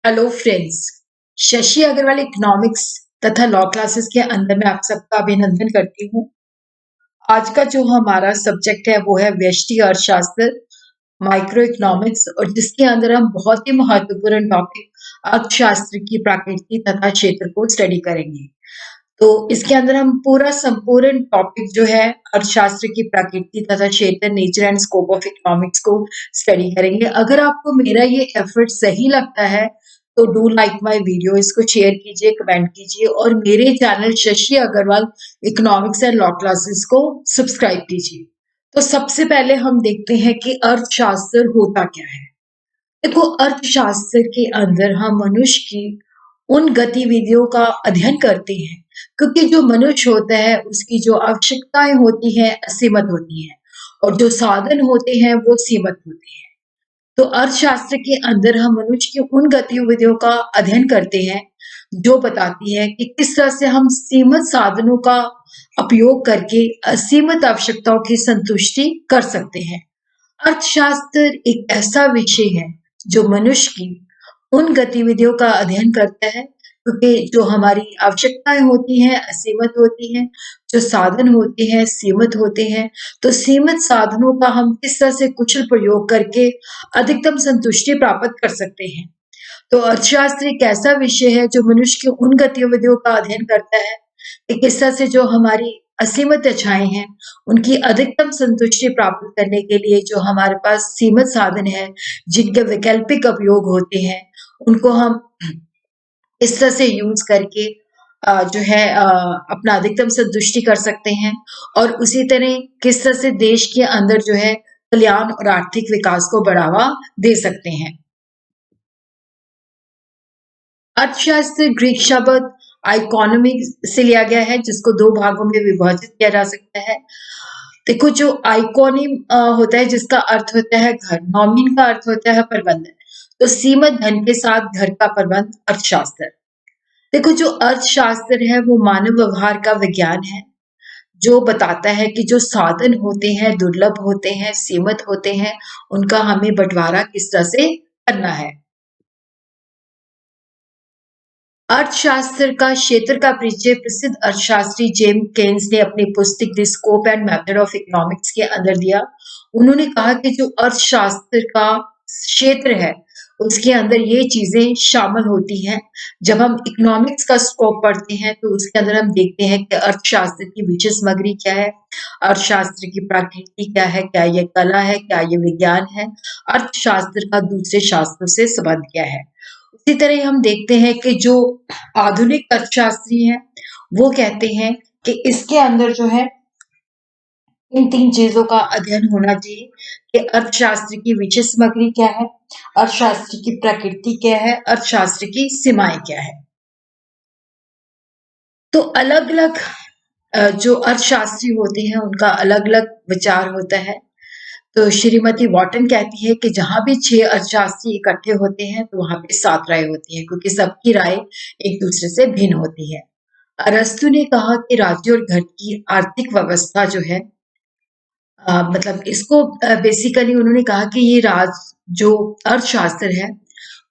Hello friends. Shashi Agarwal economics तथा law classes के अंदर मैं आप सबका अभिनंदन करती हूँ। आज का जो हमारा सब्जेक्ट है वो है व्यष्टि अर्थशास्त्र, माइक्रो इकोनॉमिक्स, और जिसके अंदर हम बहुत ही महत्वपूर्ण टॉपिक अर्थशास्त्र की प्रकृति तथा क्षेत्र को स्टडी करेंगे। तो इसके अंदर हम पूरा संपूर्ण टॉपिक जो है अर्थशास्त्र की प्रकृति तथा क्षेत्र, nature and scope of economics को स्टडी करेंगे। अगर आपको मेरा ये एफर्ट सही लगता है तो डू लाइक माय वीडियो, इसको शेयर कीजिए, कमेंट कीजिए और मेरे channel Shashi Agarwal economics and law classes को सब्सक्राइब कीजिए। तो सबसे पहले हम देखते हैं कि अर्थशास्त्र होता क्या है। देखो, अर्थशास्त्र के अंदर हम मनुष्य की उन गतिविधियों का अध्ययन करते हैं, क्योंकि जो मनुष्य होता है उसकी जो आवश्यकताएं होती हैं असीमित होती हैं और जो साधन होते हैं वो सीमित होते हैं। तो अर्थशास्त्र के अंदर हम मनुष्य की उन गतिविधियों का अध्ययन करते हैं जो बताती है कि किस तरह से हम सीमित साधनों का उपयोग करके असीमित आवश्यकताओं की संतुष्टि कर सकते हैं। अर्थशास्त्र एक ऐसा विषय है जो मनुष्य की उन गतिविधियों का अध्ययन करता है, क्योंकि जो हमारी आवश्यकताएं होती हैं असीमित होती हैं, जो साधन होते हैं सीमित होते हैं। तो सीमित साधनों का हम किस तरह से कुशल प्रयोग करके अधिकतम संतुष्टि प्राप्त कर सकते हैं। तो अर्थशास्त्र एक ऐसा विषय है जो मनुष्य की उन गतिविधियों का अध्ययन करता है कि किस तरह से जो हमारी असीमित इच्छाएं हैं उनकी अधिकतम संतुष्टि प्राप्त करने के लिए जो हमारे पास सीमित साधन है, जिनके वैकल्पिक उपयोग होते हैं, उनको हम इस तरह से यूज करके जो है अपना अधिकतम संतुष्टि कर सकते हैं। और उसी तरह किस तरह से देश के अंदर जो है कल्याण और आर्थिक विकास को बढ़ावा दे सकते हैं। अर्थशास्त्र ग्रीक शब्द इकोनॉमिक से लिया गया है, जिसको दो भागों में विभाजित किया जा सकता है। देखो, जो आइकोनिम होता है जिसका अर्थ होता है घर, नॉमिन का अर्थ होता है प्रबंधन। तो सीमित धन के साथ घर का प्रबंध अर्थशास्त्र। देखो, जो अर्थशास्त्र है वो मानव व्यवहार का विज्ञान है, जो बताता है कि जो साधन होते हैं दुर्लभ होते हैं, सीमित होते हैं, उनका हमें बंटवारा किस तरह से करना है। अर्थशास्त्र का क्षेत्र का परिचय प्रसिद्ध अर्थशास्त्री जेम्स केन्स ने अपनी पुस्तक the scope and method of economics के अंदर दिया। उन्होंने कहा कि जो अर्थशास्त्र का क्षेत्र है उसके अंदर ये चीजें शामिल होती हैं। जब हम इकोनॉमिक्स का स्कोप पढ़ते हैं तो उसके अंदर हम देखते हैं कि अर्थशास्त्र की विषय सामग्री क्या है, अर्थशास्त्र की प्रकृति क्या है, क्या ये कला है, क्या ये विज्ञान है, अर्थशास्त्र का दूसरे शास्त्रों से संबंध क्या है। इसी तरह हम देखते हैं कि जो आधुनिक अर्थशास्त्री हैं वो कहते हैं कि इसके अंदर जो है इन तीन चीजों का अध्ययन होना चाहिए कि अर्थशास्त्र की विषय सामग्री क्या है, अर्थशास्त्र की प्रकृति क्या है, अर्थशास्त्र की सीमाएं क्या है। तो अलग अलग जो अर्थशास्त्री होते हैं उनका अलग अलग विचार होता है। तो श्रीमती वॉटन कहती है कि जहां भी 6 अर्थशास्त्री इकट्ठे होते हैं तो वहां पे 7 राय होती है, क्योंकि सबकी राय एक दूसरे से भिन्न होती है। अरस्तु ने कहा कि राज्य और घर की आर्थिक व्यवस्था जो है मतलब इसको बेसिकली उन्होंने कहा कि ये जो अर्थशास्त्र है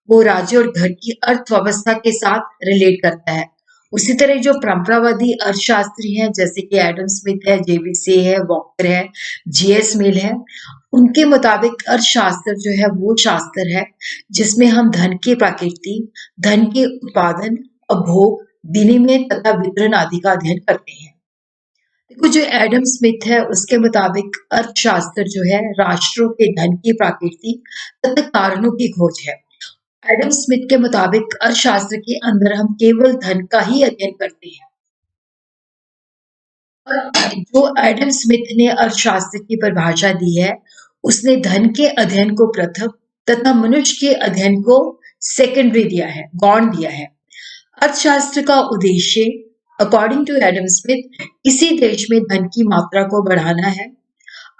वो राज्य और घर की अर्थव्यवस्था के साथ रिलेट करता है। उसी तरह जो परंपरावादी अर्थशास्त्री हैं जैसे कि एडम स्मिथ है, जेबीसी है, वॉकर है, जीएस मिल है, उनके मुताबिक अर्थशास्त्र जो है वो शास्त्र है जिसमें हम धन की प्रकृति, धन के उत्पादन, उपभोग, विनिमय तथा वितरण आदि का अध्ययन करते हैं। देखो, जो एडम स्मिथ है उसके मुताबिक अर्थशास्त्र जो है राष्ट्रों के धन की प्रकृति तथा कारणों की खोज है। एडम स्मिथ के मुताबिक अर्थशास्त्र के अंदर हम केवल धन का ही अध्ययन करते हैं। और जो एडम स्मिथ ने अर्थशास्त्र की परिभाषा दी है उसने धन के अध्ययन को प्रथम तथा मनुष्य के अध्ययन को सेकेंडरी दिया है, गौण दिया है। अर्थशास्त्र का उद्देश्य अकॉर्डिंग टू एडम स्मिथ किसी देश में धन की मात्रा को बढ़ाना है।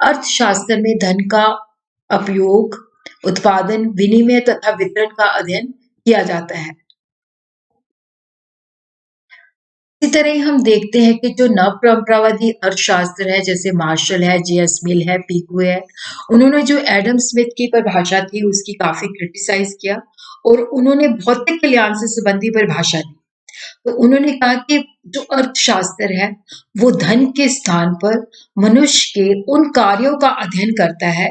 अर्थशास्त्र में धन का उपयोग, उत्पादन, विनिमय तथा वितरण का अध्ययन किया जाता है। इसी तरह हम देखते हैं कि जो नव परंपरावादी अर्थशास्त्र है जैसे मार्शल है, जेएस मिल है, पीकू है, उन्होंने जो एडम स्मिथ की परिभाषा थी उसकी काफी क्रिटिसाइज किया और उन्होंने भौतिक कल्याण से संबंधी परिभाषा दी। तो उन्होंने कहा कि जो अर्थशास्त्र है वो धन के स्थान पर मनुष्य के उन कार्यों का अध्ययन करता है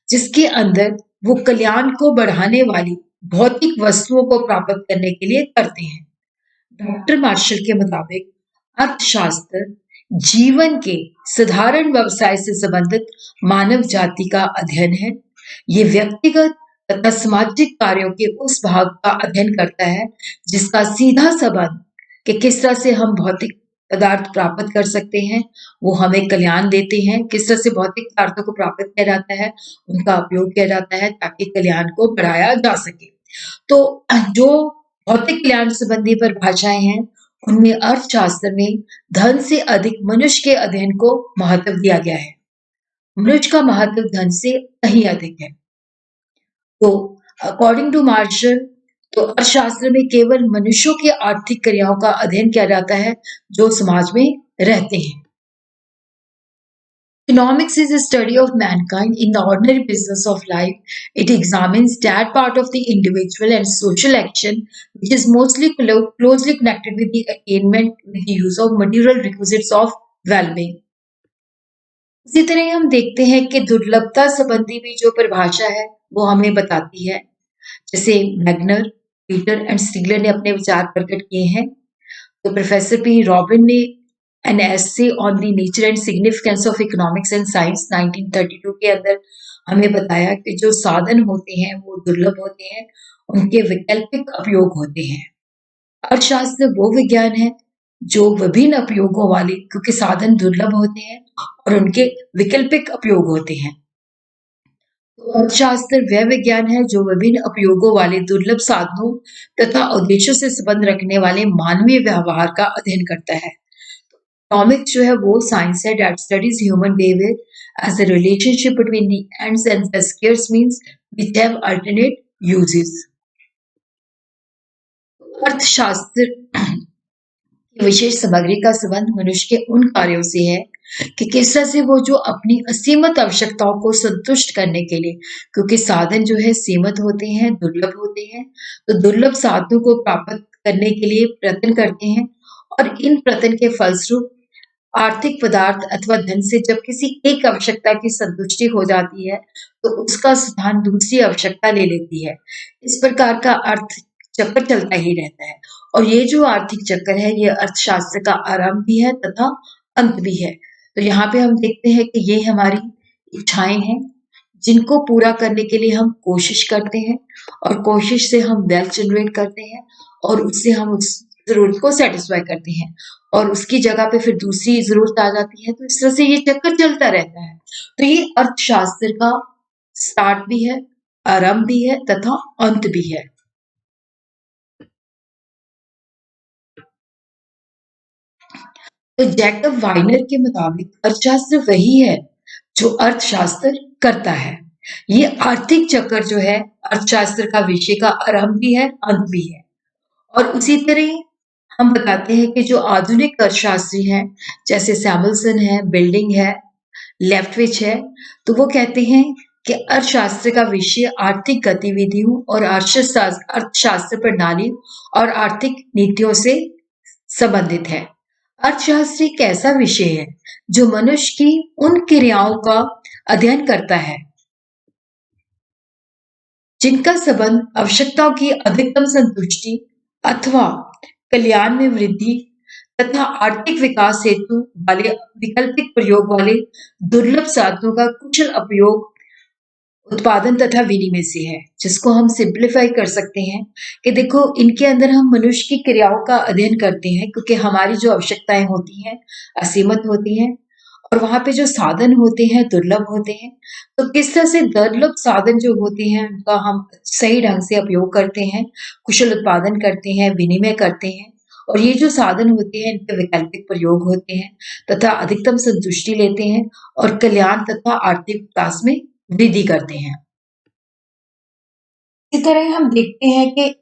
जिसके अंदर वो कल्याण को बढ़ाने वाली भौतिक वस्तुओं को प्राप्त करने के लिए करते हैं। डॉक्टर मार्शल के मुताबिक अर्थशास्त्र जीवन के साधारण व्यवसाय से संबंधित मानव जाति का अध्ययन है। ये व्यक्तिगत तथा सामाजिक कार्यों के उस भाग का अध्ययन करता है जिसका सीधा संबंध कि किस तरह से हम भौतिक पदार्थ प्राप्त कर सकते हैं, वो हमें कल्याण देते हैं, किस तरह से भौतिक पदार्थों को प्राप्त किया जाता है, उनका उपयोग किया जाता है ताकि कल्याण को बढ़ाया जा सके। तो जो भौतिक कल्याण संबंधी परिभाषाएं हैं, उनमें अर्थशास्त्र में धन से अधिक मनुष्य के अध्ययन को महत्व दिया गया है। मनुष्य का महत्व धन से कहीं अधिक है। तो अकॉर्डिंग टू मार्शल, तो अर्थशास्त्र में केवल मनुष्यों की आर्थिक क्रियाओं का अध्ययन किया जाता है जो समाज में रहते हैं। Economics is a study of mankind in the ordinary business of life. It examines that part of the individual and social action which is mostly closely connected with the attainment with the use of material requisites of well-being. इसी तरह हम देखते हैं कि दुर्लभता संबंधी भी जो परिभाषा है वो हमें बताती है। जैसे मैग्नर, पीटर एंड स्टीगलर ने अपने विचार प्रकट किए हैं। तो प्रोफेसर पी रॉबिन ने an essay on the nature and significance of economics and science 1932 के अंदर हमें बताया कि जो साधन होते हैं वो दुर्लभ होते हैं, उनके वैकल्पिक उपयोग होते हैं। अर्थशास्त्र वो विज्ञान है जो विभिन्न उपयोगों वाले, क्योंकि साधन दुर्लभ होते हैं और उनके वैकल्पिक उपयोग होते हैं। तो अर्थशास्त्र वह विज्ञान है जो विभिन्न उपयोगों वाले दुर्लभ साधनों तथा उद्देश्यों से संबंध रखने वाले मानवीय व्यवहार का अध्ययन करता है। इकोनॉमिक्स जो है वो साइंस है that studies human behavior as a relationship between the ends and the scarce means which have alternate uses. अर्थशास्त्र की विशेष सामग्री का संबंध मनुष्य के उन कार्यों से है कि किस तरह से वो जो अपनी असीमित आवश्यकताओं को संतुष्ट करने के लिए, क्योंकि साधन जो है सीमित होते हैं, दुर्लभ होते हैं, तो दुर्लभ साधनों को प्राप्त करने के लिए प्रयत्न करते हैं और इन प्रयत्न के फलस्वरूप आर्थिक पदार्थ अथवा धन से जब किसी एक आवश्यकता की संतुष्टि हो जाती है तो उसका स्थान दूसरी आवश्यकता ले लेती है। इस प्रकार का अर्थ चक्र चलता ही रहता है और ये जो आर्थिक चक्र है ये अर्थशास्त्र का आरंभ भी है तथा अंत भी है। तो यहाँ पे हम देखते हैं कि ये हमारी इच्छाएं हैं जिनको पूरा करने के लिए हम कोशिश करते हैं और कोशिश से हम वेल्थ जनरेट करते हैं और उससे हम उस जरूरत को सेटिस्फाई करते हैं और उसकी जगह पे फिर दूसरी जरूरत आ जाती है। तो इस तरह से ये चक्कर चलता रहता है। तो ये अर्थशास्त्र का स्टार्ट भी है, आरंभ भी है तथा अंत भी है। तो जैकब वाइनर के मुताबिक अर्थशास्त्र वही है जो अर्थशास्त्र करता है। ये आर्थिक चक्र जो है अर्थशास्त्र का विषय का आरंभ भी है, अंत भी है। और उसी तरह हम बताते हैं कि जो आधुनिक अर्थशास्त्री हैं जैसे सैमुअलसन है, बिल्डिंग है, लेफ्टविच है, तो वो कहते हैं कि अर्थशास्त्र का विषय आर्थिक गतिविधियों और अर्थशास्त्र प्रणाली और आर्थिक नीतियों से संबंधित है। अर्थशास्त्र एक ऐसा विषय है जो मनुष्य की उन क्रियाओं का अध्ययन करता है जिनका संबंध आवश्यकताओं की अधिकतम संतुष्टि अथवा कल्याण में वृद्धि तथा आर्थिक विकास हेतु वाले वैकल्पिक प्रयोग वाले दुर्लभ साधनों का कुशल उपयोग, उत्पादन तथा विनिमय से है। जिसको हम सिंप्लीफाई कर सकते हैं कि देखो इनके अंदर हम मनुष्य की क्रियाओं का अध्ययन करते हैं क्योंकि हमारी जो आवश्यकताएं होती हैं असीमित होती हैं और वहां पे जो साधन होते हैं दुर्लभ होते हैं। तो किस तरह से दुर्लभ साधन जो होते हैं उनका हम सही ढंग से उपयोग करते हैं, कुशल उत्पादन करते हैं, विनिमय करते हैं और ये जो साधन होते हैं इनके वैकल्पिक प्रयोग होते हैं तथा अधिकतम संतुष्टि लेते हैं और कल्याण तथा आर्थिक विकास में वृद्धि करते हैं। इसी तरह हम देखते हैं कि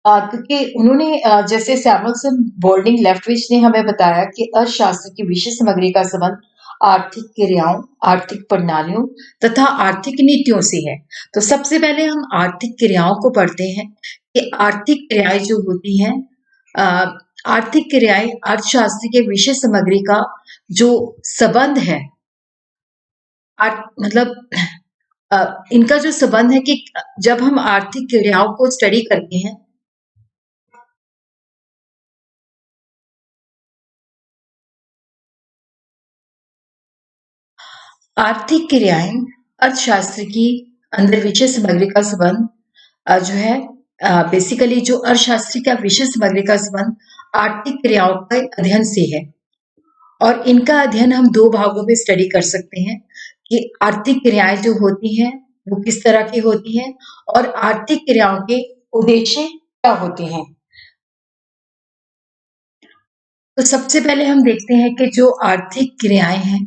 क्योंकि उन्होंने जैसे सैमुअलसन, बोल्डिंग, लेफ्टविच ने हमें बताया कि अर्थशास्त्र की विषय सामग्री का संबंध आर्थिक क्रियाओं, आर्थिक प्रणालियों तथा आर्थिक नीतियों से है। तो सबसे पहले हम आर्थिक क्रियाओं को पढ़ते हैं कि आर्थिक क्रियाएं जो होती हैं, अ, आर्थिक क्रियाएं अर्थशास्त्र के विषय सामग्री का जो संबंध है, मतलब इनका जो संबंध है कि जब हम आर्थिक क्रियाओं को स्टडी करते हैं, आर्थिक क्रियाएं अर्थशास्त्र की अंदर विषय सामग्री का संबंध जो है, बेसिकली जो अर्थशास्त्र का विषय सामग्री का संबंध आर्थिक क्रियाओं के अध्ययन से है। और इनका अध्ययन हम दो भागों में स्टडी कर सकते हैं कि आर्थिक क्रियाएं जो होती हैं वो किस तरह की होती हैं और आर्थिक क्रियाओं के उद्देश्य क्या होते हैं। तो सबसे पहले हम देखते हैं कि जो आर्थिक क्रियाएं हैं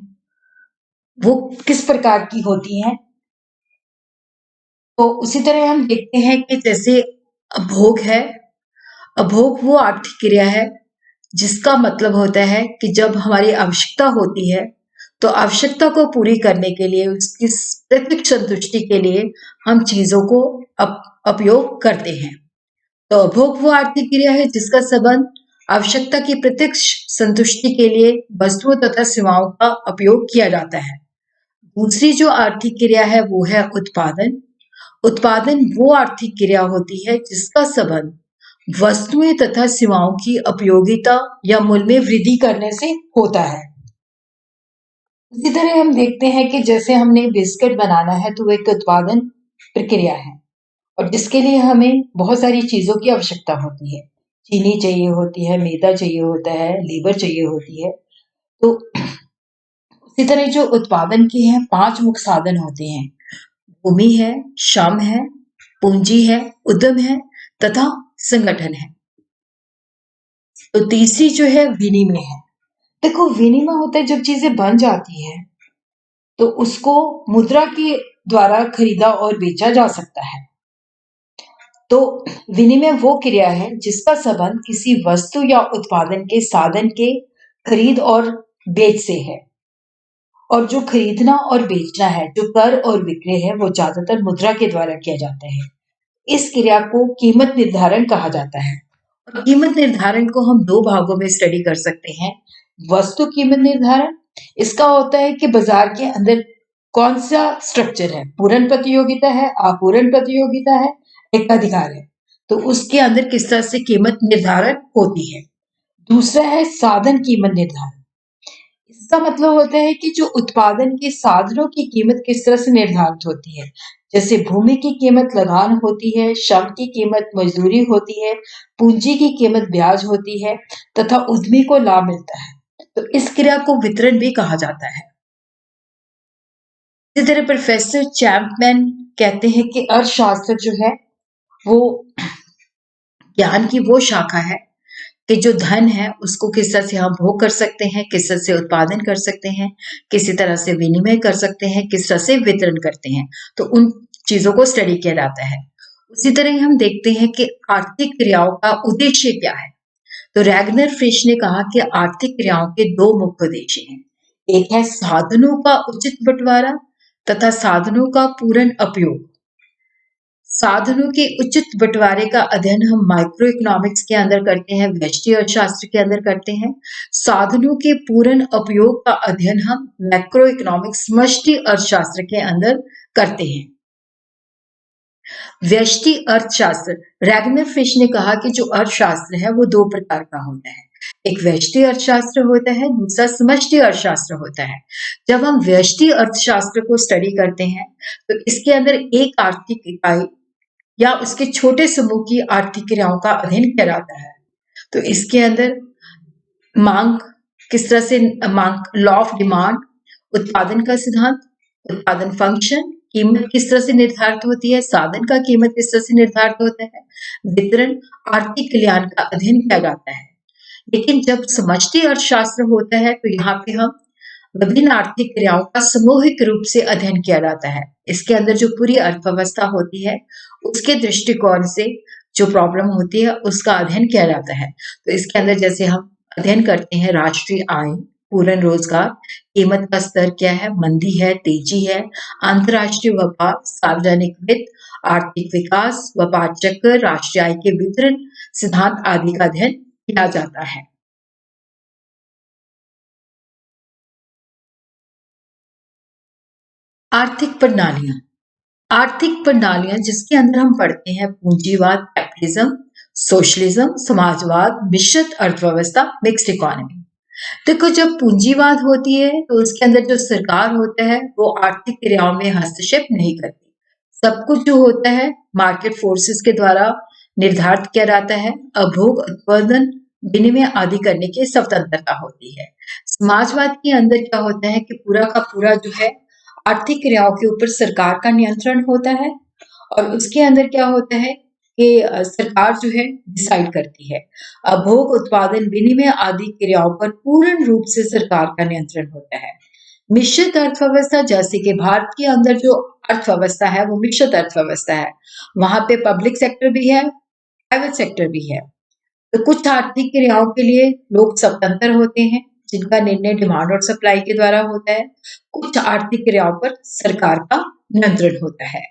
वो किस प्रकार की होती हैं। तो उसी तरह हम देखते हैं कि जैसे भोग है, अभोग वो आर्थिक क्रिया है जिसका मतलब होता है कि जब हमारी आवश्यकता होती है तो आवश्यकता को पूरी करने के लिए, उसकी प्रत्यक्ष संतुष्टि के लिए हम चीजों को उपयोग करते हैं। तो अभोग वो आर्थिक क्रिया है जिसका संबंध आवश्यकता की प्रत्यक्ष संतुष्टि के लिए वस्तुओं तथा सेवाओं का उपयोग किया जाता है। दूसरी जो आर्थिक क्रिया है वो है उत्पादन। उत्पादन वो आर्थिक क्रिया होती है जिसका संबंध वस्तुएं तथा सेवाओं की उपयोगिता या मूल्य में वृद्धि करने से होता है। इसी तरह हम देखते हैं कि जैसे हमने बिस्किट बनाना है तो वो एक उत्पादन प्रक्रिया है और जिसके लिए हमें बहुत सारी चीजों की आवश्यकता होती है। चीनी चाहिए होती है, मैदा चाहिए होता है, लेबर चाहिए होती है। तो इसी तरह जो उत्पादन के हैं 5 मुख्य साधन होते हैं। भूमि है, श्रम है, पूंजी है, उद्यम है तथा संगठन है। तो तीसरी जो है विनिमय है। देखो, विनिमय होता है जब चीजें बन जाती हैं तो उसको मुद्रा के द्वारा खरीदा और बेचा जा सकता है। तो विनिमय वो क्रिया है जिसका संबंध किसी वस्तु या उत्पादन के साधन के खरीद और बेच से है। और जो खरीदना और बेचना है, जो कर और विक्रय है, वो ज्यादातर मुद्रा के द्वारा किया जाता है। इस क्रिया को कीमत निर्धारण कहा जाता है। और कीमत निर्धारण को हम दो भागों में स्टडी कर सकते हैं। वस्तु कीमत निर्धारण, इसका होता है कि बाजार के अंदर कौन सा स्ट्रक्चर है, पूर्ण प्रतियोगिता है, अपूर्ण प्रतियोगिता है, एकाधिकार है, तो उसके अंदर किस तरह से कीमत निर्धारण होती है। दूसरा है साधन कीमत निर्धारण। इसका मतलब होता है कि जो उत्पादन के साधनों की कीमत किस तरह से निर्धारित होती है। जैसे भूमि की कीमत लगान होती है, श्रम की कीमत मजदूरी होती है, पूंजी की कीमत ब्याज होती है तथा उद्यमी को लाभ मिलता है। तो इस क्रिया को वितरण भी कहा जाता है। इसी तरह प्रोफेसर चैंपमैन कहते हैं कि अर्थशास्त्र जो है वो ज्ञान की वो शाखा है कि जो धन है उसको किस तरह से हम भोग कर सकते हैं, किस तरह से उत्पादन कर सकते हैं, किसी तरह से विनिमय कर सकते हैं, किस तरह से वितरण करते हैं। तो उन चीजों को स्टडी किया जाता है। उसी तरह हम देखते हैं कि आर्थिक क्रियाओं का उद्देश्य क्या है। तो रैगनर फिश ने कहा कि आर्थिक क्रियाओं के दो मुख्य उद्देश्य हैं। एक है साधनों का उचित बंटवारा तथा साधनों का पूर्ण उपयोग। साधनों के उचित बंटवारे का अध्ययन हम माइक्रो इकोनॉमिक्स के अंदर करते हैं, व्यष्टि अर्थशास्त्र के अंदर करते हैं। साधनों के पूर्ण उपयोग का अध्ययन हम मैक्रो इकोनॉमिक्स, समष्टि अर्थशास्त्र के अंदर करते हैं। व्यष्टि अर्थशास्त्र, रैगनर फिश ने कहा कि जो अर्थशास्त्र है वो दो प्रकार का होता है। एक व्यष्टि अर्थशास्त्र होता है, दूसरा समष्टि अर्थशास्त्र होता है। जब हम व्यष्टि अर्थशास्त्र को स्टडी करते हैं तो इसके अंदर एक आर्थिक इकाई या उसके छोटे समूह की आर्थिक क्रियाओं का अध्ययन किया जाता है। तो इसके अंदर मांग किस तरह से, मांग, लॉ ऑफ डिमांड, उत्पादन का सिद्धांत, उत्पादन फंक्शन, कीमत किस तरह से निर्धारित होती है, साधन का कीमत किस तरह से निर्धारित होता है, वितरण, आर्थिक कल्याण का अध्ययन किया जाता है। लेकिन जब समष्टि अर्थशास्त्र होता है तो यहाँ पे हम विभिन्न आर्थिक क्रियाओं का सामूहिक रूप से अध्ययन किया जाता है। इसके अंदर जो पूरी अर्थव्यवस्था होती है उसके दृष्टिकोण से जो प्रॉब्लम होती है उसका अध्ययन किया जाता है। तो इसके अंदर जैसे हम अध्ययन करते हैं राष्ट्रीय आय, पूर्ण रोजगार, कीमत का स्तर क्या है, मंदी है, तेजी है, अंतर्राष्ट्रीय व्यापार, सार्वजनिक वित्त, आर्थिक विकास, व्यापार चक्र, राष्ट्रीय आय के वितरण सिद्धांत आदि का अध्ययन किया जाता है। आर्थिक प्रणालियां आर्थिक प्रणालियां जिसके अंदर हम पढ़ते हैं पूंजीवाद, कैपिटलिज्म, सोशलिज्म, समाजवाद, मिश्रित अर्थव्यवस्था, मिक्स्ड इकोनॉमी। देखो, जब पूंजीवाद होती है तो उसके अंदर जो सरकार होता है वो आर्थिक क्रियाओं में हस्तक्षेप नहीं करती। सब कुछ जो होता है मार्केट फोर्सेस के द्वारा निर्धारित किया जाता है। उपभोग, उत्पादन, विनिमय आदि करने की स्वतंत्रता होती है। समाजवाद के अंदर क्या होता है कि पूरा का पूरा जो है आर्थिक क्रियाओं के ऊपर सरकार का नियंत्रण होता है और उसके अंदर क्या होता है कि सरकार जो है डिसाइड करती है। भोग, उत्पादन, विनिमय आदि क्रियाओं पर पूर्ण रूप से सरकार का नियंत्रण होता है। मिश्रित अर्थव्यवस्था जैसे कि भारत के अंदर जो अर्थव्यवस्था है वो मिश्रित अर्थव्यवस्था है। वहां पे पब्लिक सेक्टर भी है, प्राइवेट सेक्टर भी है। तो कुछ आर्थिक क्रियाओं के लिए लोग स्वतंत्र होते हैं जिनका निर्णय डिमांड और सप्लाई के द्वारा होता है। कुछ आर्थिक क्रियाओं पर सरकार का नियंत्रण होता है।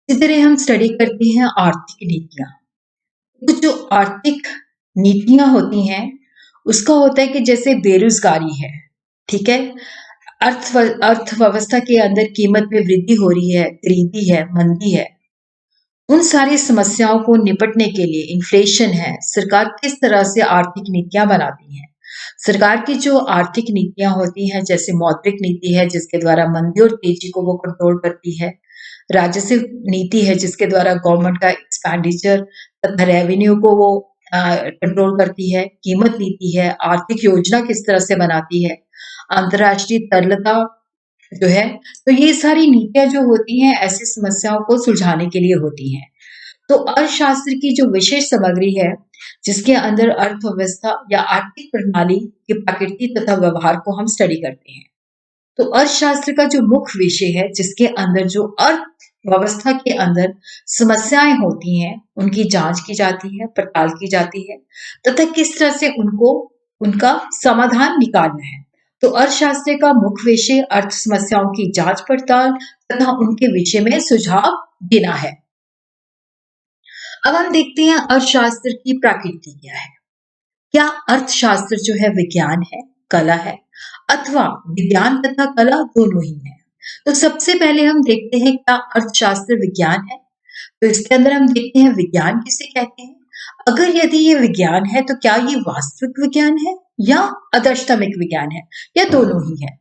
इसी तरह हम स्टडी करते हैं आर्थिक नीतियां। तो जो आर्थिक नीतियां होती हैं उसका होता है कि जैसे बेरोजगारी है, ठीक है, अर्थव्यवस्था के अंदर कीमत में वृद्धि हो रही है, गरीबी है, मंदी है, उन सारी समस्याओं को निपटने के लिए इन्फ्लेशन है, सरकार किस तरह से आर्थिक नीतियां बनाती है। सरकार की जो आर्थिक नीतियां होती हैं जैसे मौद्रिक नीति है जिसके द्वारा मंदी और तेजी को वो कंट्रोल करती है। राजस्व नीति है जिसके द्वारा गवर्नमेंट का एक्सपेंडिचर तथा रेवेन्यू को वो कंट्रोल करती है। कीमत नीति है, आर्थिक योजना किस तरह से बनाती है। अंतर्राष्ट्रीय तरलता जो है, तो ये सारी नीतियां जो होती हैं ऐसी समस्याओं को सुलझाने के लिए होती हैं। तो अर्थशास्त्र की जो विशेष सामग्री है जिसके अंदर अर्थव्यवस्था या आर्थिक प्रणाली की प्रकृति तथा व्यवहार को हम स्टडी करते हैं। तो अर्थशास्त्र का जो मुख्य विषय है जिसके अंदर जो अर्थव्यवस्था के अंदर समस्याएं होती हैं उनकी जांच की जाती है, पड़ताल की जाती है तथा किस तरह से उनको उनका समाधान निकालना है। तो अर्थशास्त्र का मुख्य विषय अर्थ समस्याओं की जांच पड़ताल तथा उनके विषय में सुझाव देना है। अब हम देखते हैं अर्थशास्त्र की प्रकृति क्या है। क्या अर्थशास्त्र जो है विज्ञान है, कला है, अथवा विज्ञान तथा कला दोनों ही है। तो सबसे पहले हम देखते हैं क्या अर्थशास्त्र विज्ञान है। तो इसके अंदर हम देखते हैं विज्ञान किसे कहते हैं। अगर यदि ये विज्ञान है तो क्या ये वास्तविक विज्ञान है या आदर्शतमिक विज्ञान है या दोनों ही है।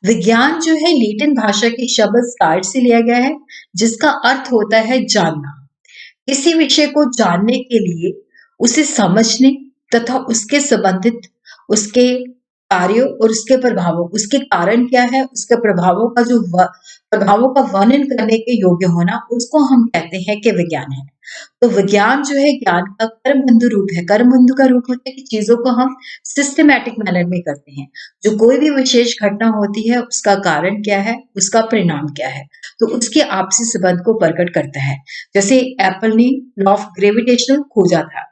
विज्ञान जो है लैटिन भाषा के शब्द स्कार्ड से लिया गया है जिसका अर्थ होता है जानना। किसी विषय को जानने के लिए उसे समझने तथा उसके संबंधित उसके कार्यों और उसके प्रभावों, उसके कारण क्या है, उसके प्रभावों का प्रभावों का वर्णन करने के योग्य होना, उसको हम कहते हैं कि विज्ञान है। तो विज्ञान जो है ज्ञान का कर्म बंधु रूप है। कर्म बंधु का रूप होता है कि चीजों को हम सिस्टमैटिक मैनर में करते हैं। जो कोई भी विशेष घटना होती है उसका कारण क्या है, उसका परिणाम क्या है, तो उसके आपसी संबंध को प्रकट करता है। जैसे एप्पल ने लॉ ऑफ ग्रेविटेशनल खोजा था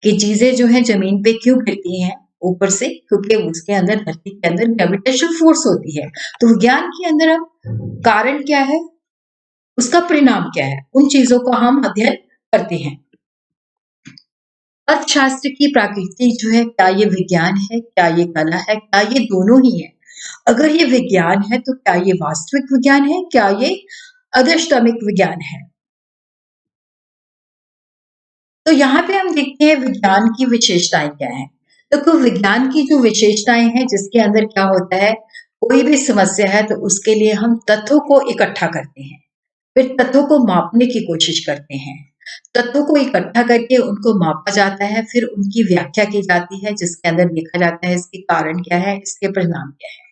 कि चीजें जो है जमीन पे क्यों गिरती हैं ऊपर से, क्योंकि उसके अंदर धरती के अंदर ग्रेविटेशनल फोर्स होती है। तो विज्ञान के अंदर हम कारण क्या है, उसका परिणाम क्या है, उन चीजों का हम अध्ययन करते हैं। अर्थशास्त्र की प्रकृति जो है, क्या ये विज्ञान है, क्या ये कला है, क्या ये दोनों ही है। अगर ये विज्ञान है तो क्या ये वास्तविक विज्ञान है, क्या ये आदर्शतमिक विज्ञान है। तो यहाँ पे हम देखते हैं विज्ञान की विशेषताएं क्या है। तो विज्ञान की जो विशेषताएं हैं जिसके अंदर क्या होता है, कोई भी समस्या है तो उसके लिए हम तथ्यों को इकट्ठा करते हैं, फिर तथ्यों को मापने की कोशिश करते हैं। तत्वों को इकट्ठा करके उनको मापा जाता है, फिर उनकी व्याख्या की जाती है जिसके अंदर देखा जाता है इसके कारण क्या है, इसके परिणाम क्या है,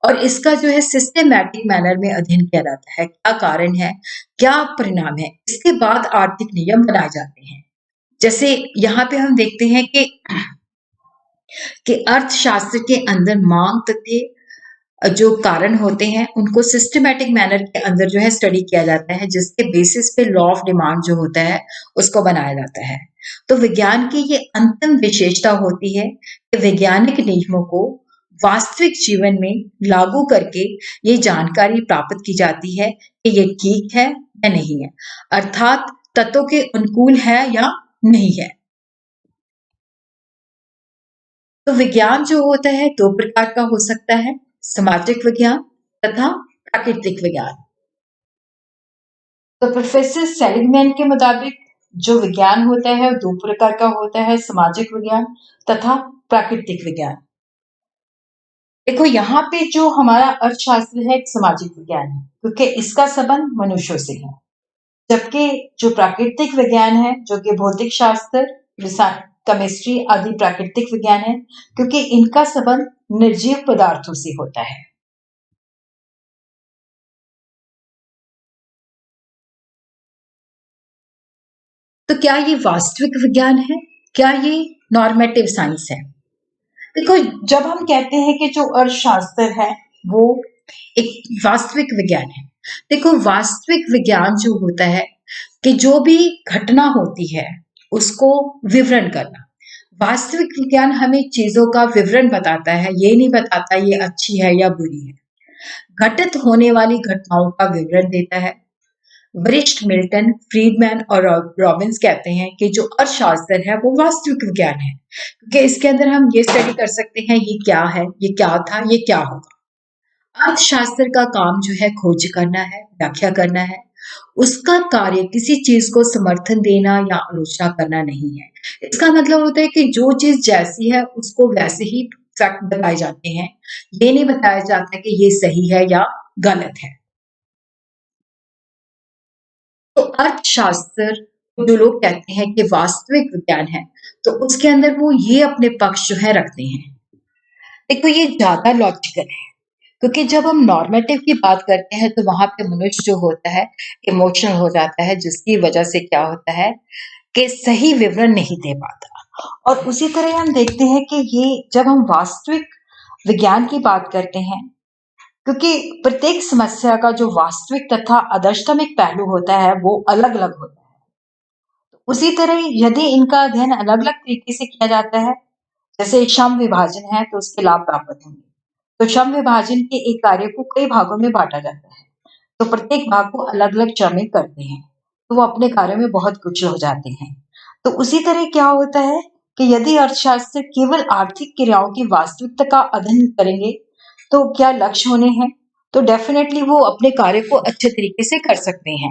और इसका जो है सिस्टमैटिक मैनर में अध्ययन किया जाता है। क्या कारण है, क्या परिणाम है, इसके बाद आर्थिक नियम बनाए जाते हैं। जैसे यहाँ पे हम देखते हैं कि अर्थशास्त्र के अंदर मांग तथ्य, जो कारण होते हैं उनको सिस्टमैटिक मैनर के अंदर जो है स्टडी किया जाता है, जिसके बेसिस पे लॉ ऑफ डिमांड जो होता है उसको बनाया जाता है। तो विज्ञान की ये अंतिम विशेषता होती है कि वैज्ञानिक नियमों को वास्तविक जीवन में लागू करके ये जानकारी प्राप्त की जाती है कि ये ठीक है या नहीं है, अर्थात तत्वों के अनुकूल है या नहीं है। तो विज्ञान जो होता है दो प्रकार का हो सकता है, सामाजिक विज्ञान तथा प्राकृतिक विज्ञान। तो प्रोफेसर सेलिगमैन के मुताबिक जो विज्ञान होता है दो प्रकार का होता है, सामाजिक विज्ञान तथा प्राकृतिक विज्ञान। देखो यहाँ पे जो हमारा अर्थशास्त्र है एक सामाजिक विज्ञान है, क्योंकि इसका संबंध मनुष्यों से है। जबकि जो प्राकृतिक विज्ञान है, जो कि भौतिक शास्त्र, रसायन, केमिस्ट्री आदि प्राकृतिक विज्ञान है, क्योंकि इनका संबंध निर्जीव पदार्थों से होता है। तो क्या ये वास्तविक विज्ञान है? क्या ये नॉर्मेटिव साइंस है? देखो, जब हम कहते हैं कि जो अर्थशास्त्र है वो एक वास्तविक विज्ञान है। देखो, वास्तविक विज्ञान जो होता है कि जो भी घटना होती है उसको विवरण करना। वास्तविक विज्ञान हमें चीजों का विवरण बताता है, ये नहीं बताता ये अच्छी है या बुरी है। घटित होने वाली घटनाओं का विवरण देता है। वरिष्ठ मिल्टन, फ्रीडमैन और रॉबिन्स कहते हैं कि जो अर्थशास्त्र है वो वास्तविक विज्ञान है, क्योंकि इसके अंदर हम ये स्टडी कर सकते हैं ये क्या है, ये क्या था, ये क्या होगा। अर्थशास्त्र का काम जो है खोज करना है, व्याख्या करना है। उसका कार्य किसी चीज को समर्थन देना या आलोचना करना नहीं है। इसका मतलब होता है कि जो चीज जैसी है उसको वैसे ही फैक्ट बताए जाते हैं। ये नहीं बताया जाता कि ये सही है या गलत है। तो अर्थशास्त्र जो लोग कहते हैं कि वास्तविक विज्ञान है, तो उसके अंदर वो ये अपने पक्ष जो है रखते हैं। देखो, ये ज्यादा लॉजिकल है, क्योंकि जब हम नॉर्मेटिव की बात करते हैं तो वहां पे मनुष्य जो होता है इमोशनल हो जाता है, जिसकी वजह से क्या होता है कि सही विवरण नहीं दे पाता। और उसी तरह हम देखते हैं कि ये जब हम वास्तविक विज्ञान की बात करते हैं, क्योंकि प्रत्येक समस्या का जो वास्तविक तथा आदर्शतम एक पहलू होता है वो अलग अलग होता है। उसी तरह यदि इनका अध्ययन अलग अलग तरीके से किया जाता है, जैसे श्रम विभाजन है तो उसके लाभ प्राप्त होंगे। तो श्रम विभाजन के एक कार्य को कई भागों में बांटा जाता है, तो प्रत्येक भाग को अलग अलग श्रमिक करते हैं, तो वो अपने कार्य में बहुत कुशल हो जाते हैं। तो उसी तरह क्या होता है कि यदि अर्थशास्त्र केवल आर्थिक क्रियाओं की वास्तविकता का अध्ययन करेंगे तो क्या लक्ष्य होने हैं, तो डेफिनेटली वो अपने कार्य को अच्छे तरीके से कर सकते हैं।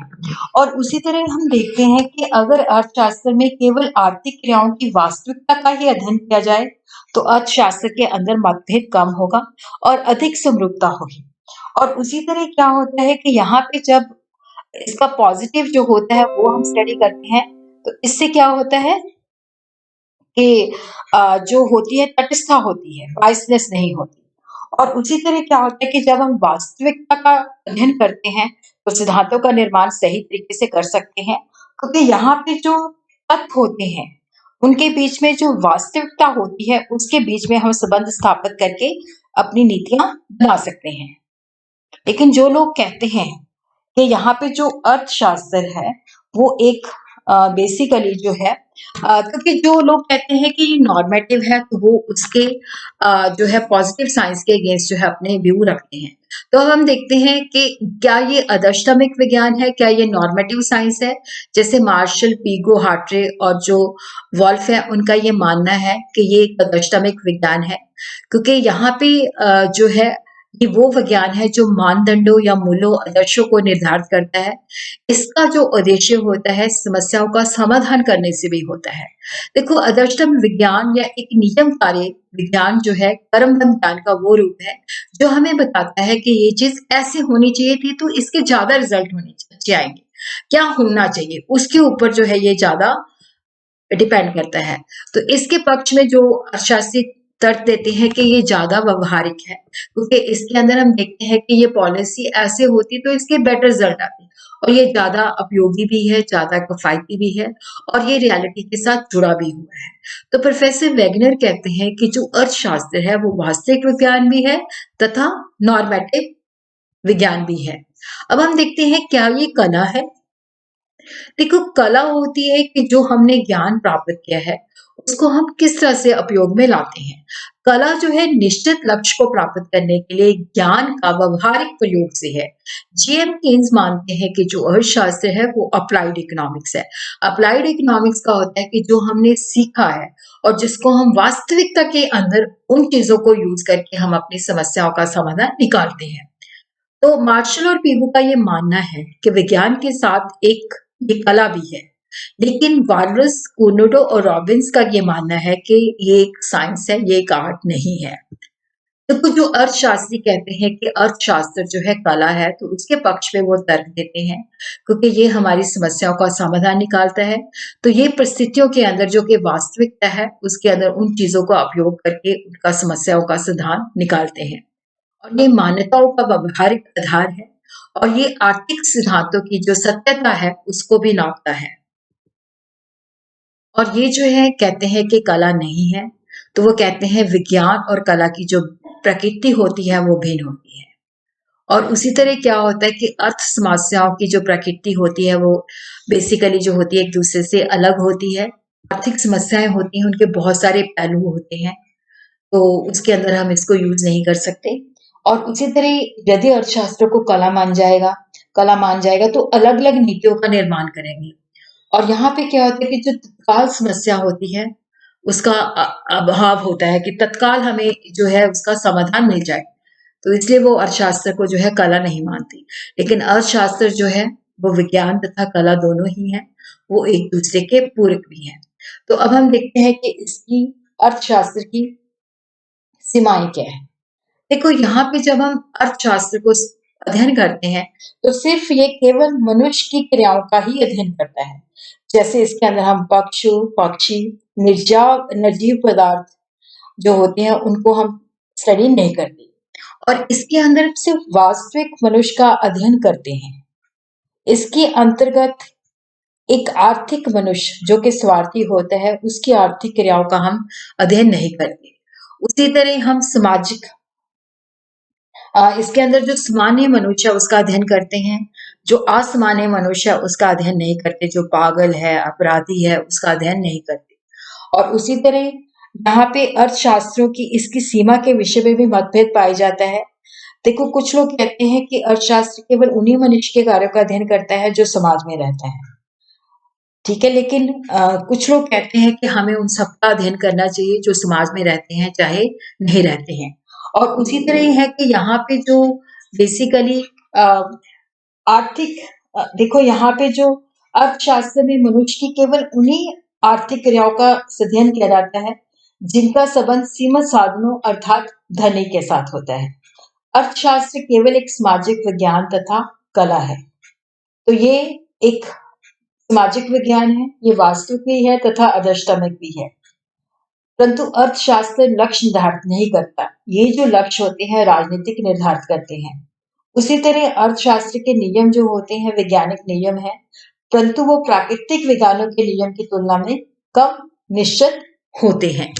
और उसी तरह हम देखते हैं कि अगर अर्थशास्त्र में केवल आर्थिक क्रियाओं की वास्तविकता का ही अध्ययन किया जाए तो अर्थशास्त्र के अंदर मतभेद कम होगा और अधिक समरूपता होगी। और उसी तरह क्या होता है कि यहाँ पे जब इसका पॉजिटिव जो होता है वो हम स्टडी करते हैं, तो इससे क्या होता है कि जो होती है तटस्थता होती है, बायसनेस नहीं होती। और उसी तरह क्या होता है कि जब हम वास्तविकता का अध्ययन करते हैं तो सिद्धांतों का निर्माण सही तरीके से कर सकते हैं, क्योंकि यहाँ पे जो तथ्य होते हैं उनके बीच में जो वास्तविकता होती है उसके बीच में हम संबंध स्थापित करके अपनी नीतियां बना सकते हैं। लेकिन जो लोग कहते हैं कि यहाँ पे जो अर्थशास्त्र है वो एक बेसिकली जो है क्योंकि जो लोग कहते हैं कि ये नॉर्मेटिव है तो वो उसके जो है पॉजिटिव साइंस के अगेंस्ट जो है अपने व्यू रखते हैं। तो अब हम देखते हैं कि क्या ये आदर्शतमिक विज्ञान है, क्या ये नॉर्मेटिव साइंस है। जैसे मार्शल, पीगो, हार्ट्रे और जो वॉल्फ है उनका ये मानना है कि ये एक आदर्शतमिक विज्ञान है, क्योंकि यहाँ पे जो है ये वो विज्ञान है जो मानदंडों या मूल्यों आदर्शों को निर्धारित करता है। इसका जो उद्देश्य होता है समस्याओं का समाधान करने से भी होता है। देखो, आदर्शतम विज्ञान या एक नियमकारी विज्ञान जो है कर्मबद्ध ज्ञान का वो रूप है जो हमें बताता है कि ये चीज ऐसे होनी चाहिए थी तो इसके ज्यादा रिजल्ट होने अच्छे आएंगे। क्या होना चाहिए उसके ऊपर जो है ये ज्यादा डिपेंड करता है। तो इसके पक्ष में जो अर्थशास्त्री तर्क देते हैं कि ये ज्यादा व्यवहारिक है, क्योंकि इसके अंदर हम देखते हैं कि ये पॉलिसी ऐसे होती तो इसके बेटर रिजल्ट आते। और ये ज़्यादा उपयोगी भी है, ज़्यादा किफ़ायती भी है और ये रियलिटी के साथ जुड़ा भी हुआ है। तो प्रोफ़ेसर वेगनर कहते हैं कि जो अर्थशास्त्र है वो वास्तविक विज्ञान भी है तथा नॉर्मेटिव विज्ञान भी है। अब हम देखते हैं क्या ये कला है? देखो कला होती है कि जो हमने ज्ञान प्राप्त किया है उसको हम किस तरह से उपयोग में लाते हैं। कला जो है निश्चित लक्ष्य को प्राप्त करने के लिए ज्ञान का व्यवहारिक प्रयोग से है। जीएम केन्स मानते हैं कि जो अर्थशास्त्र है वो अप्लाइड इकोनॉमिक्स है। अप्लाइड इकोनॉमिक्स का होता है कि जो हमने सीखा है और जिसको हम वास्तविकता के अंदर उन चीजों को यूज करके हम अपनी समस्याओं का समाधान निकालते हैं। तो मार्शल और पीबू का ये मानना है कि विज्ञान के साथ एक ये कला भी है। लेकिन वालरस, कोनोडो और रॉबिन्स का ये मानना है कि ये एक साइंस है, ये एक आर्ट नहीं है। तो कुछ जो अर्थशास्त्री कहते हैं कि अर्थशास्त्र जो है कला है, तो उसके पक्ष में वो तर्क देते हैं, क्योंकि ये हमारी समस्याओं का समाधान निकालता है। तो ये परिस्थितियों के अंदर जो कि वास्तविकता है, उसके अंदर उन चीज़ों का उपयोग करके उनका समस्याओं का समाधान निकालते हैं। और ये मान्यताओं का व्यवहारिक आधार है और ये आर्थिक सिद्धांतों की जो सत्यता है उसको भी नापता है। और ये जो है कहते हैं कि कला नहीं है, तो वो कहते हैं विज्ञान और कला की जो प्रकृति होती है वो भिन्न होती है। और उसी तरह क्या होता है कि अर्थ समस्याओं की जो प्रकृति होती है वो बेसिकली जो होती है एक दूसरे से अलग होती है। आर्थिक समस्याएं होती हैं, उनके बहुत सारे पहलू होते हैं, तो उसके अंदर हम इसको यूज नहीं कर सकते। और उसी तरह यदि अर्थशास्त्र को कला मान जाएगा तो अलग अलग नीतियों का निर्माण करेंगे। और यहाँ पे क्या होता है कि जो तत्काल समस्या होती है उसका अभाव होता है कि तत्काल हमें जो है उसका समाधान मिल जाए, तो इसलिए वो अर्थशास्त्र को जो है कला नहीं मानती। लेकिन अर्थशास्त्र जो है वो विज्ञान तथा कला दोनों ही है, वो एक दूसरे के पूरक भी हैं। तो अब हम देखते हैं कि इसकी अर्थशास्त्र की सीमाएं क्या है। देखो यहाँ पे जब हम अर्थशास्त्र को अध्ययन करते हैं तो सिर्फ ये केवल मनुष्य की क्रियाओं का ही अध्ययन करता है। जैसे इसके अंदर हम पशु पक्षी निर्जीव पदार्थ जो होते हैं उनको हम स्टडी नहीं करते और इसके अंदर सिर्फ वास्तविक मनुष्य का अध्ययन करते हैं। इसके अंतर्गत एक आर्थिक मनुष्य जो कि स्वार्थी होता है उसकी आर्थिक क्रियाओं का हम अध्ययन नहीं करते। उसी तरह हम सामाजिक इसके अंदर जो सामान्य मनुष्य है उसका अध्ययन करते हैं, जो असामान्य मनुष्य है उसका अध्ययन नहीं करते, जो पागल है, अपराधी है उसका अध्ययन नहीं करते। और उसी तरह यहाँ पे अर्थशास्त्रों की इसकी सीमा के विषय में भी मतभेद पाया जाता है। देखो कुछ लोग कहते हैं कि अर्थशास्त्र केवल उन्हीं मनुष्य के कार्यों का अध्ययन करता है जो समाज में रहता है। ठीक है, लेकिन कुछ लोग कहते हैं कि हमें उन सबका अध्ययन करना चाहिए जो समाज में रहते हैं चाहे नहीं रहते हैं। और उसी तरह है कि यहाँ पे जो बेसिकली आर्थिक देखो यहाँ पे जो अर्थशास्त्र में मनुष्य की केवल उन्हीं आर्थिक क्रियाओं का अध्ययन किया जाता है जिनका संबंध सीमित साधनों अर्थात धनी के साथ होता है। अर्थशास्त्र केवल एक सामाजिक विज्ञान तथा कला है। तो ये एक सामाजिक विज्ञान है, ये वास्तविक भी है तथा आदर्शतमिक भी है। परंतु अर्थशास्त्र लक्ष्य निर्धारित नहीं करता, ये जो लक्ष्य होते हैं राजनीतिक निर्धारित करते हैं। उसी तरह अर्थशास्त्र के नियम जो होते हैं वैज्ञानिक नियम है, परंतु वो प्राकृतिक विज्ञानों के नियम की तुलना में कम निश्चित होते हैं।